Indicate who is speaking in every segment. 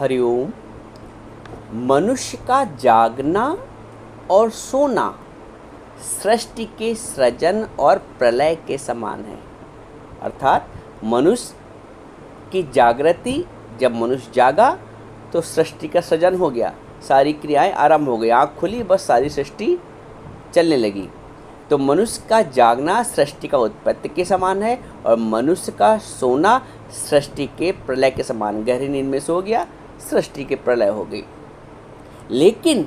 Speaker 1: हरिओम। मनुष्य का जागना और सोना सृष्टि के सृजन और प्रलय के समान है। अर्थात मनुष्य की जागृति, जब मनुष्य जागा तो सृष्टि का सृजन हो गया, सारी क्रियाएं आरंभ हो गई, आँख खुली, बस सारी सृष्टि चलने लगी। तो मनुष्य का जागना सृष्टि का उत्पत्ति के समान है और मनुष्य का सोना सृष्टि के प्रलय के समान। गहरी नींद में सो गया, सृष्टि के प्रलय हो गई। लेकिन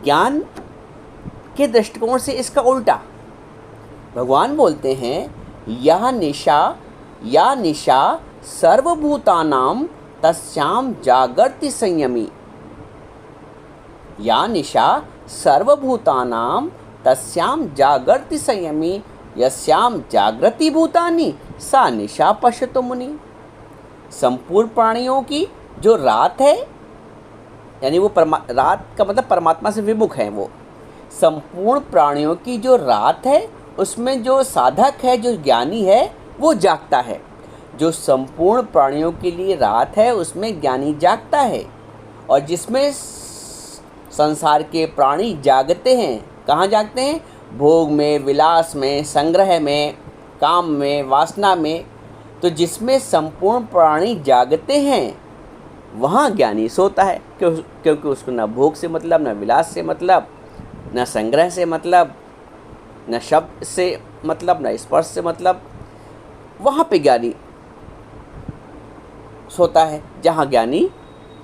Speaker 1: ज्ञान के दृष्टिकोण से इसका उल्टा। भगवान बोलते हैं या निशा सर्वभूतानां तस्याम जागर्ति संयमी। या निशा सर्वभूतानां तस्याम जागर्ति संयमी यस्याम जागृति भूतानि सा निशा पश्यतो मुनि। संपूर्ण प्राणियों की जो रात है, यानी वो रात का मतलब परमात्मा से विमुख है, वो संपूर्ण प्राणियों की जो रात है उसमें जो साधक है, जो ज्ञानी है, वो जागता है। जो संपूर्ण प्राणियों के लिए रात है उसमें ज्ञानी जागता है। और जिसमें संसार के प्राणी जागते हैं, कहाँ जागते हैं? भोग में, विलास में, संग्रह में, काम में, वासना में। तो जिसमें संपूर्ण प्राणी जागते हैं वहाँ ज्ञानी सोता है, क्योंकि उसको न भोग से मतलब, न विलास से मतलब, न संग्रह से मतलब, न शब्द से मतलब, न स्पर्श से मतलब। वहाँ पे ज्ञानी सोता है। जहाँ ज्ञानी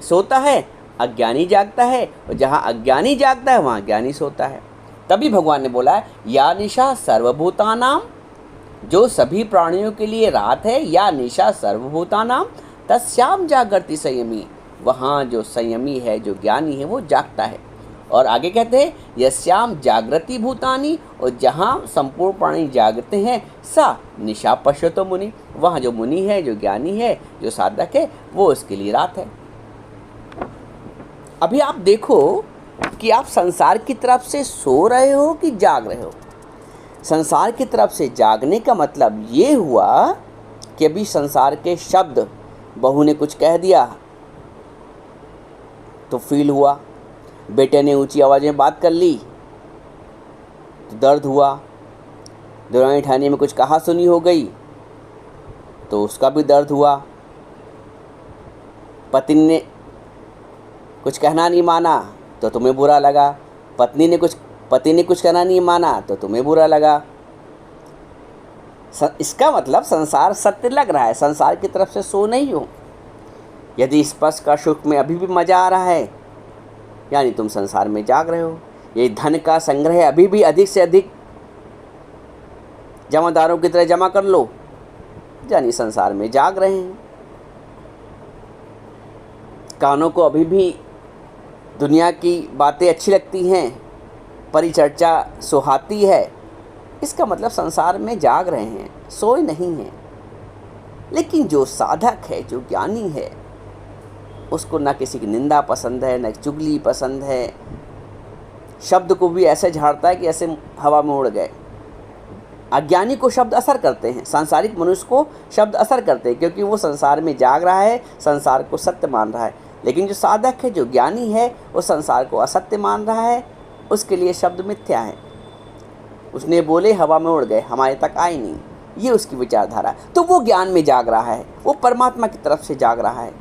Speaker 1: सोता है अज्ञानी जागता है, और जहाँ अज्ञानी जागता है वहाँ ज्ञानी सोता है। तभी भगवान ने बोला है या निशा सर्वभूतानां, जो सभी प्राणियों के लिए रात है, या निशा सर्वभूतानां तस्याम जागर्ति संयमी। वहाँ जो संयमी है, जो ज्ञानी है, वो जागता है। और आगे कहते हैं यस्याम जागृति भूतानि, और जहाँ संपूर्ण प्राणी जागते हैं सा निशा पश्यतो मुनि। वहाँ जो मुनि है, जो ज्ञानी है, जो साधक है, वो उसके लिए रात है। अभी आप देखो कि आप संसार की तरफ से सो रहे हो कि जाग रहे हो। संसार की तरफ से जागने का मतलब ये हुआ कि अभी संसार के शब्द, बहू ने कुछ कह दिया तो फील हुआ, बेटे ने ऊंची आवाज़ में बात कर ली तो दर्द हुआ, दौरानी ठानी में कुछ कहा सुनी हो गई तो उसका भी दर्द हुआ, पति ने कुछ कहना नहीं माना तो तुम्हें बुरा लगा, पति ने कुछ कहना नहीं माना तो तुम्हें बुरा लगा। इसका मतलब संसार सत्य लग रहा है, संसार की तरफ से सो नहीं हो। यदि स्पर्श का सुख में अभी भी मज़ा आ रहा है, यानी तुम संसार में जाग रहे हो। ये धन का संग्रह अभी भी अधिक से अधिक जमादारों की तरह जमा कर लो, यानी संसार में जाग रहे हैं। कानों को अभी भी दुनिया की बातें अच्छी लगती हैं, परिचर्चा सुहाती है, इसका मतलब संसार में जाग रहे हैं, सोए नहीं हैं। लेकिन जो साधक है, जो ज्ञानी है, उसको ना किसी की निंदा पसंद है, ना चुगली पसंद है। शब्द को भी ऐसे झाड़ता है कि ऐसे हवा में उड़ गए। अज्ञानी को शब्द असर करते हैं, सांसारिक मनुष्य को शब्द असर करते हैं, क्योंकि वो संसार में जाग रहा है, संसार को सत्य मान रहा है। लेकिन जो साधक है, जो ज्ञानी है, वो संसार को असत्य मान रहा है, उसके लिए शब्द मिथ्या है। उसने बोले हवा में उड़ गए, हमारे तक आए नहीं, ये उसकी विचारधारा। तो वो ज्ञान में जाग रहा है, वो परमात्मा की तरफ से जाग रहा है।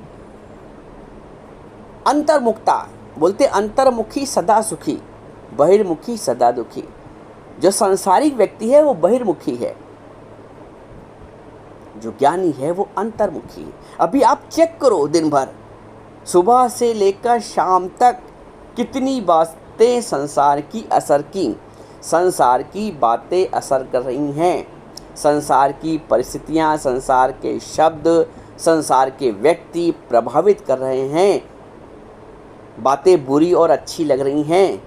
Speaker 1: अंतर्मुक्ता बोलते अंतर्मुखी सदा सुखी, बहिर्मुखी सदा दुखी। जो सांसारिक व्यक्ति है वो बहिर्मुखी है, जो ज्ञानी है वो अंतर्मुखी है। अभी आप चेक करो, दिन भर सुबह से लेकर शाम तक कितनी बातें संसार की असर की, संसार की बातें असर कर रही हैं, संसार की परिस्थितियां, संसार के शब्द, संसार के व्यक्ति प्रभावित कर रहे हैं। बातें बुरी और अच्छी लग रही हैं,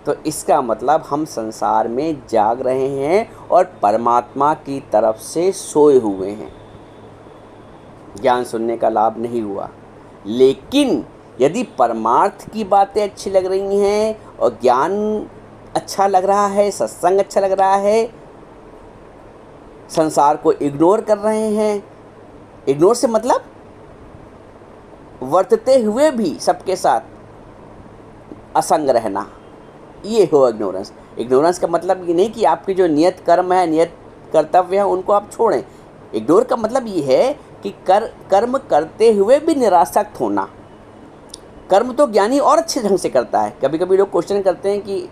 Speaker 1: तो इसका मतलब हम संसार में जाग रहे हैं और परमात्मा की तरफ से सोए हुए हैं। ज्ञान सुनने का लाभ नहीं हुआ। लेकिन यदि परमार्थ की बातें अच्छी लग रही हैं और ज्ञान अच्छा लग रहा है, सत्संग अच्छा लग रहा है, संसार को इग्नोर कर रहे हैं, इग्नोर से मतलब वर्तते हुए भी सबके साथ असंग रहना, ये हो इग्नोरेंस। इग्नोरेंस का मतलब ये नहीं कि आपकी जो नियत कर्म है, नियत कर्तव्य है, उनको आप छोड़ें। इग्नोर का मतलब ये है कि कर्म करते हुए भी निरासक्त होना। कर्म तो ज्ञानी और अच्छे ढंग से करता है। कभी कभी लोग क्वेश्चन करते हैं कि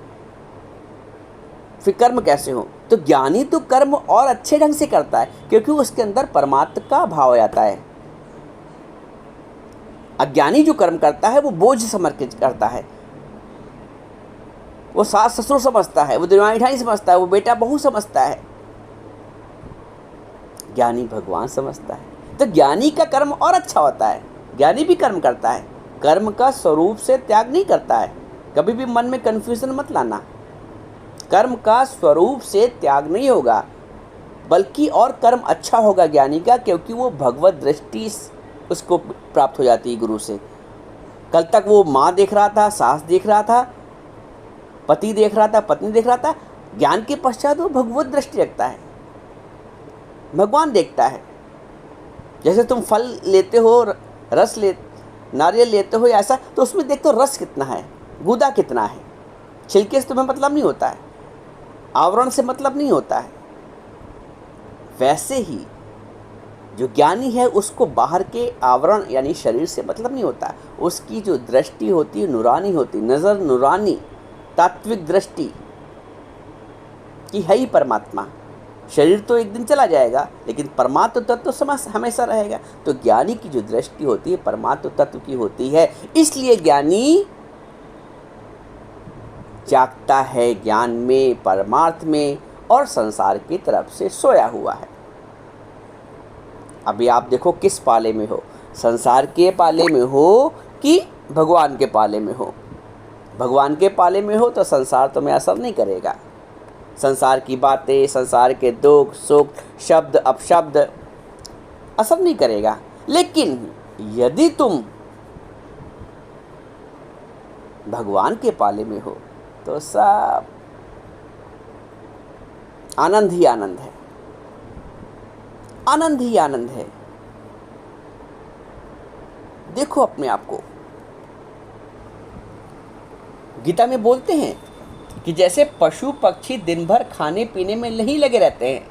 Speaker 1: फिर कर्म कैसे हो, तो ज्ञानी तो कर्म और अच्छे ढंग से करता है, क्योंकि उसके अंदर परमात्मा का भाव आता है। अज्ञानी जो कर्म करता है वो बोझ समझ के करता है, वो सास ससुर समझता है, वो दिवानी ठानी समझता है, वो बेटा बहू समझता है। ज्ञानी भगवान समझता है। तो ज्ञानी का कर्म और अच्छा होता है। ज्ञानी भी कर्म करता है, कर्म का स्वरूप से त्याग नहीं करता है। कभी भी मन में कन्फ्यूजन मत लाना। कर्म का स्वरूप से त्याग नहीं होगा, बल्कि और कर्म अच्छा होगा ज्ञानी का, क्योंकि वो भगवत दृष्टि उसको प्राप्त हो जाती है गुरु से। कल तक वो माँ देख रहा था, सास देख रहा था, पति देख रहा था, पत्नी देख रहा था। ज्ञान के पश्चात वो भगवत दृष्टि रखता है, भगवान देखता है। जैसे तुम फल लेते हो, रस नारियल लेते हो ऐसा, तो उसमें देखते हो रस कितना है, गूदा कितना है। छिलके से तुम्हें मतलब नहीं होता है, आवरण से मतलब नहीं होता है। वैसे ही जो ज्ञानी है उसको बाहर के आवरण यानी शरीर से मतलब नहीं होता। उसकी जो दृष्टि होती है नूरानी होती, नज़र नूरानी, तात्विक दृष्टि कि है ही परमात्मा। शरीर तो एक दिन चला जाएगा, लेकिन परमात्म तत्व तो हमेशा रहेगा। तो ज्ञानी की जो दृष्टि होती है परमात्म तत्व की होती है, इसलिए ज्ञानी जागता है ज्ञान में, परमार्थ में, और संसार की तरफ से सोया हुआ है। अभी आप देखो किस पाले में हो, संसार के पाले में हो कि भगवान के पाले में हो। भगवान के पाले में हो तो संसार तुम्हें असर नहीं करेगा। संसार की बातें, संसार के दुख सुख, शब्द अपशब्द असर नहीं करेगा। लेकिन यदि तुम भगवान के पाले में हो तो सब आनंद ही आनंद है, आनंद ही आनंद है। देखो अपने आप को, गीता में बोलते हैं कि जैसे पशु पक्षी दिन भर खाने पीने में नहीं लगे रहते हैं,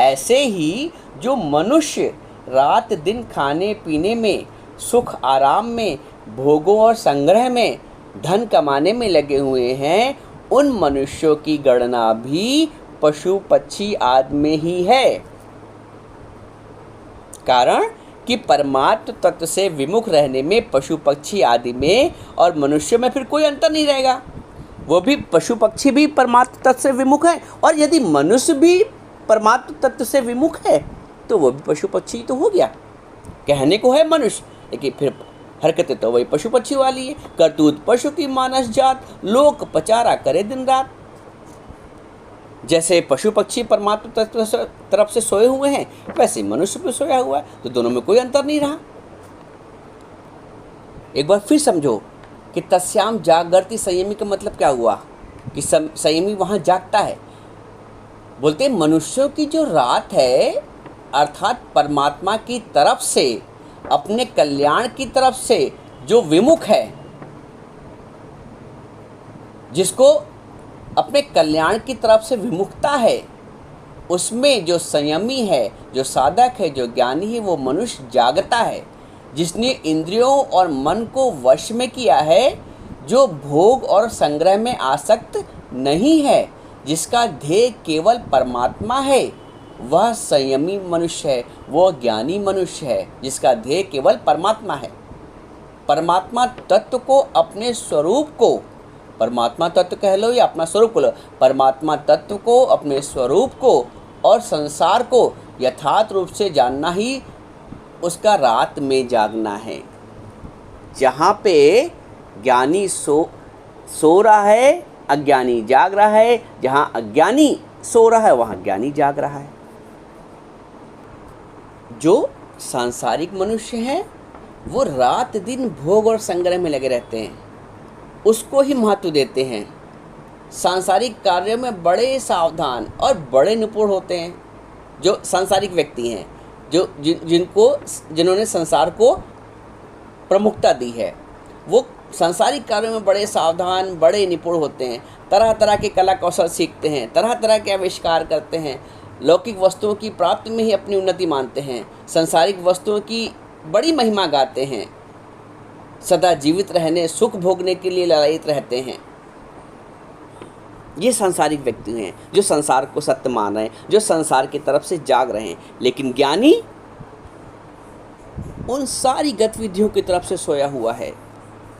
Speaker 1: ऐसे ही जो मनुष्य रात दिन खाने पीने में, सुख आराम में, भोगों और संग्रह में, धन कमाने में लगे हुए हैं, उन मनुष्यों की गणना भी पशु पक्षी आदि में ही है। कारण कि परमात्म तत्व से विमुख रहने में पशु पक्षी आदि में और मनुष्य में फिर कोई अंतर नहीं रहेगा। वो भी पशु पक्षी भी परमात्म तत्व से विमुख है, और यदि मनुष्य भी परमात्म तत्व से विमुख है तो वो भी पशु पक्षी तो हो गया। कहने को है मनुष्य, लेकिन फिर हरकतें तो वही पशु पक्षी वाली है। करतूत पशु की मानस जात, लोक पचारा करे दिन रात। जैसे पशु पक्षी परमात्म तत्व तरफ से सोए हुए हैं, वैसे मनुष्य भी सोया हुआ है, तो दोनों में कोई अंतर नहीं रहा। एक बार फिर समझो कि तस्याम जागृति संयमी का मतलब क्या हुआ कि संयमी वहाँ जागता है। बोलते हैं मनुष्यों की जो रात है, अर्थात परमात्मा की तरफ से, अपने कल्याण की तरफ से जो विमुख है, जिसको अपने कल्याण की तरफ से विमुखता है, उसमें जो संयमी है, जो साधक है, जो ज्ञानी है, वो मनुष्य जागता है, जिसने इंद्रियों और मन को वश में किया है, जो भोग और संग्रह में आसक्त नहीं है, जिसका ध्येय केवल परमात्मा है, वह संयमी मनुष्य है, वो ज्ञानी मनुष्य है, जिसका ध्येय केवल परमात्मा है। परमात्मा तत्व को, अपने स्वरूप को, परमात्मा तत्व कह लो या अपना स्वरूप कह लो, परमात्मा तत्व को, अपने स्वरूप को और संसार को यथार्थ रूप से जानना ही उसका रात में जागना है। जहाँ पे ज्ञानी सो रहा है, अज्ञानी जाग रहा है। जहाँ अज्ञानी सो रहा है वहाँ ज्ञानी जाग रहा है। जो सांसारिक मनुष्य हैं वो रात दिन भोग और संग्रह में लगे रहते हैं, उसको ही महत्व देते हैं। सांसारिक कार्यों में बड़े सावधान और बड़े निपुण होते हैं जो सांसारिक व्यक्ति हैं, जो जिन्होंने संसार को प्रमुखता दी है। वो सांसारिक कार्यों में बड़े सावधान, बड़े निपुण होते हैं, तरह तरह के कला कौशल सीखते हैं, तरह तरह के आविष्कार करते हैं, लौकिक वस्तुओं की प्राप्ति में ही अपनी उन्नति मानते हैं, सांसारिक वस्तुओं की बड़ी महिमा गाते हैं, सदा जीवित रहने, सुख भोगने के लिए ललायित रहते हैं। ये सांसारिक व्यक्ति हैं जो संसार को सत्य मान रहे हैं, जो संसार की तरफ से जाग रहे हैं। लेकिन ज्ञानी उन सारी गतिविधियों की तरफ से सोया हुआ है,